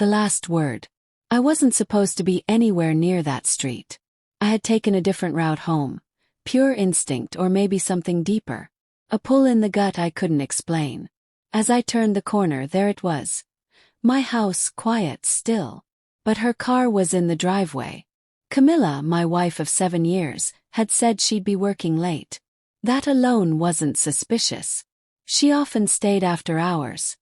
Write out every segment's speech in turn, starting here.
The last word. I wasn't supposed to be anywhere near that street. I had taken a different route home. Pure instinct, or maybe something deeper. A pull in the gut I couldn't explain. As I turned the corner, there it was. My house, quiet, still. But her car was in the driveway. Camilla, my wife of 7 years, had said she'd be working late. That alone wasn't suspicious. She often stayed after hours.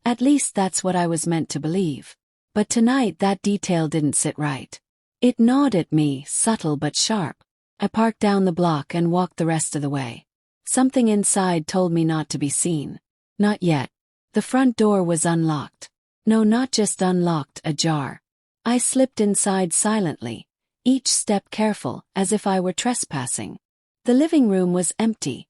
At least that's what I was meant to believe. But tonight that detail didn't sit right. It gnawed at me, subtle but sharp. I parked down the block and walked the rest of the way. Something inside told me not to be seen. Not yet. The front door was unlocked. No, not just unlocked, ajar. I slipped inside silently, each step careful, as if I were trespassing. The living room was empty,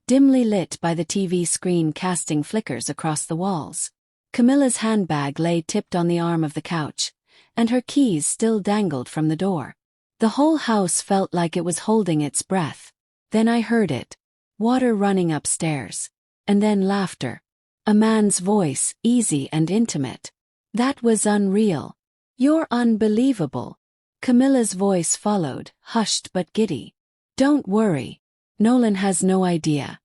dimly lit by the TV screen casting flickers across the walls. Camilla's handbag lay tipped on the arm of the couch, and her keys still dangled from the door. The whole house felt like it was holding its breath. Then I heard it. Water running upstairs. And then laughter. A man's voice, easy and intimate. That was unreal. "You're unbelievable." Camilla's voice followed, hushed but giddy. "Don't worry. Nolan has no idea.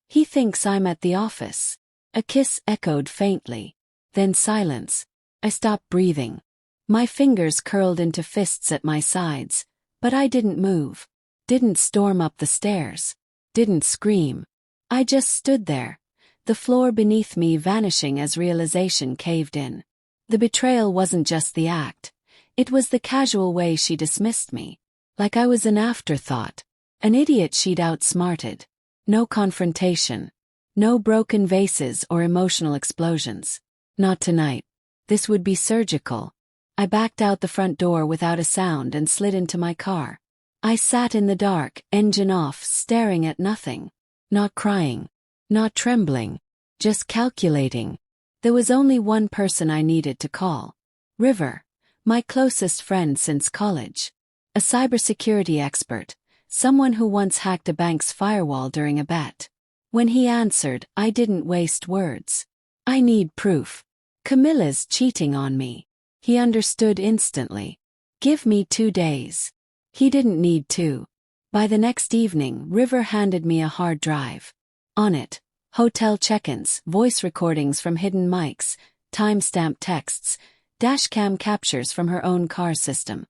He thinks I'm at the office." A kiss echoed faintly. Then silence. I stopped breathing. My fingers curled into fists at my sides, but I didn't move. Didn't storm up the stairs. Didn't scream. I just stood there, the floor beneath me vanishing as realization caved in. The betrayal wasn't just the act. It was the casual way she dismissed me. Like I was an afterthought. An idiot she'd outsmarted. No confrontation. No broken vases or emotional explosions. Not tonight. This would be surgical. I backed out the front door without a sound and slid into my car. I sat in the dark, engine off, staring at nothing. Not crying. Not trembling. Just calculating. There was only one person I needed to call. River. My closest friend since college. A cybersecurity expert. Someone who once hacked a bank's firewall during a bet. When he answered, I didn't waste words. "I need proof. Camilla's cheating on me." He understood instantly. "Give me 2 days." He didn't need to. By the next evening, River handed me a hard drive. On it, hotel check-ins, voice recordings from hidden mics, time-stamped texts, dashcam captures from her own car system.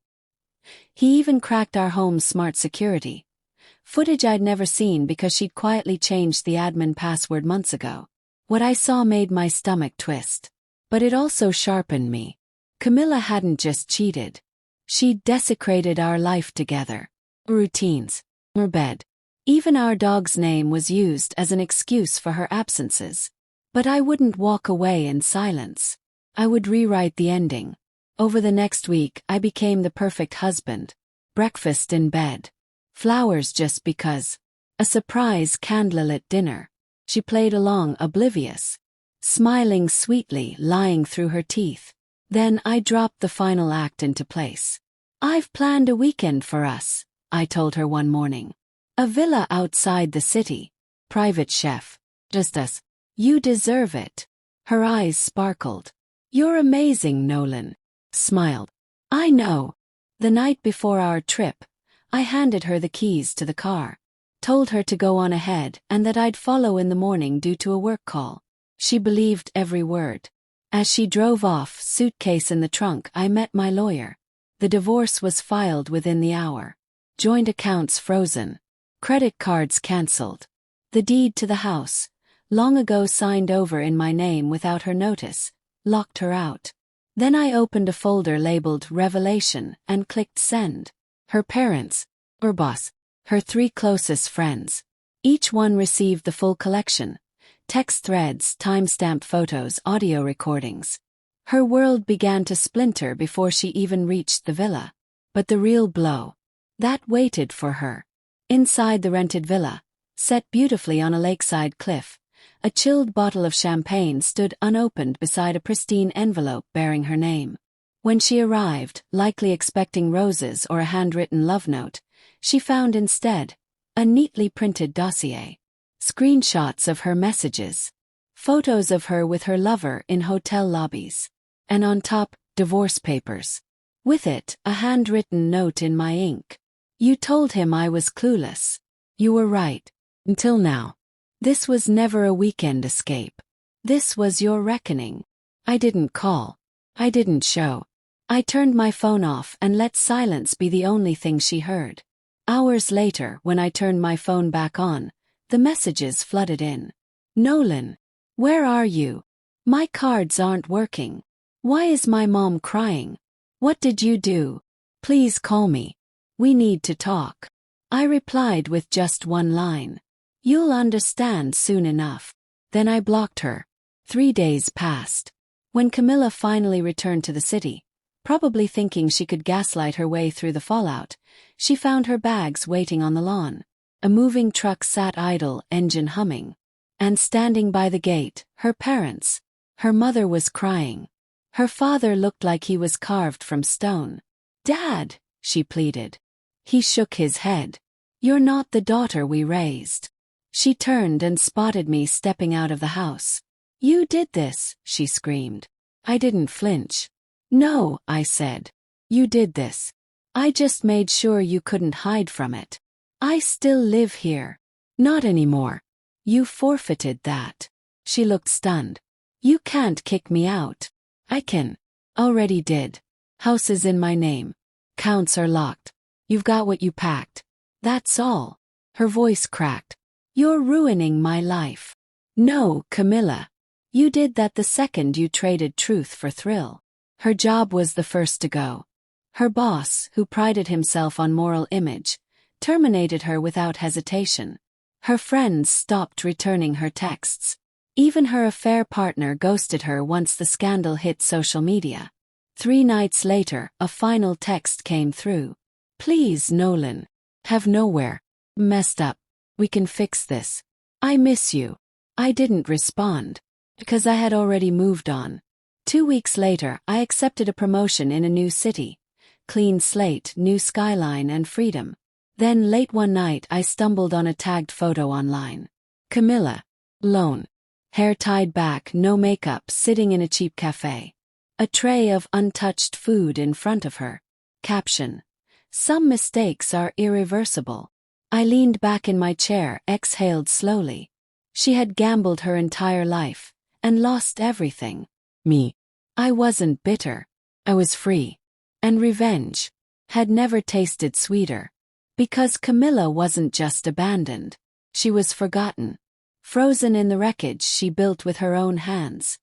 He even cracked our home's smart security. Footage I'd never seen because she'd quietly changed the admin password months ago. What I saw made my stomach twist. But it also sharpened me. Camilla hadn't just cheated. She'd desecrated our life together. Routines. Her bed. Even our dog's name was used as an excuse for her absences. But I wouldn't walk away in silence. I would rewrite the ending. Over the next week, I became the perfect husband. Breakfast in bed. Flowers just because. A surprise candlelit dinner. She played along, oblivious. Smiling sweetly, lying through her teeth. Then I dropped the final act into place. "I've planned a weekend for us," I told her one morning. "A villa outside the city. Private chef. Just us. You deserve it." Her eyes sparkled. "You're amazing, Nolan." Smiled. "I know." The night before our trip, I handed her the keys to the car. Told her to go on ahead and that I'd follow in the morning due to a work call. She believed every word. As she drove off, suitcase in the trunk, I met my lawyer. The divorce was filed within the hour. Joint accounts frozen. Credit cards cancelled. The deed to the house, long ago signed over in my name without her notice, locked her out. Then I opened a folder labeled Revelation and clicked send. Her parents, her boss, her 3 closest friends. Each one received the full collection. Text threads, timestamped photos, audio recordings. Her world began to splinter before she even reached the villa. But the real blow. That waited for her. Inside the rented villa, set beautifully on a lakeside cliff, a chilled bottle of champagne stood unopened beside a pristine envelope bearing her name. When she arrived, likely expecting roses or a handwritten love note, she found instead a neatly printed dossier. Screenshots of her messages. Photos of her with her lover in hotel lobbies. And on top, divorce papers. With it, a handwritten note in my ink. You told him I was clueless. You were right. Until now. This was never a weekend escape. This was your reckoning. I didn't call. I didn't show. I turned my phone off and let silence be the only thing she heard. Hours later, when I turned my phone back on, the messages flooded in. Nolan. Where are you? My cards aren't working. Why is my mom crying? What did you do? Please call me. We need to talk. I replied with just one line. You'll understand soon enough. Then I blocked her. 3 days passed. When Camilla finally returned to the city, probably thinking she could gaslight her way through the fallout, she found her bags waiting on the lawn. A moving truck sat idle, engine humming. And standing by the gate, her parents. Her mother was crying. Her father looked like he was carved from stone. Dad, she pleaded. He shook his head. You're not the daughter we raised. She turned and spotted me stepping out of the house. You did this, she screamed. I didn't flinch. No, I said. You did this. I just made sure you couldn't hide from it. I still live here. Not anymore. You forfeited that. She looked stunned. You can't kick me out. I can. Already did. House is in my name. Counts are locked. You've got what you packed. That's all. Her voice cracked. You're ruining my life. No, Camilla. You did that the second you traded truth for thrill. Her job was the first to go. Her boss, who prided himself on moral image, terminated her without hesitation. Her friends stopped returning her texts. Even her affair partner ghosted her once the scandal hit social media. 3 nights later, a final text came through. Please, Nolan. Have nowhere. Messed up. We can fix this. I miss you. I didn't respond. Because I had already moved on. 2 weeks later, I accepted a promotion in a new city. Clean slate, new skyline and freedom. Then late one night I stumbled on a tagged photo online. Camilla. Lone. Hair tied back, no makeup, sitting in a cheap cafe. A tray of untouched food in front of her. Caption. Some mistakes are irreversible. I leaned back in my chair, exhaled slowly. She had gambled her entire life, and lost everything. Me. I wasn't bitter. I was free. And revenge had never tasted sweeter. Because Camilla wasn't just abandoned. She was forgotten. Frozen in the wreckage she built with her own hands.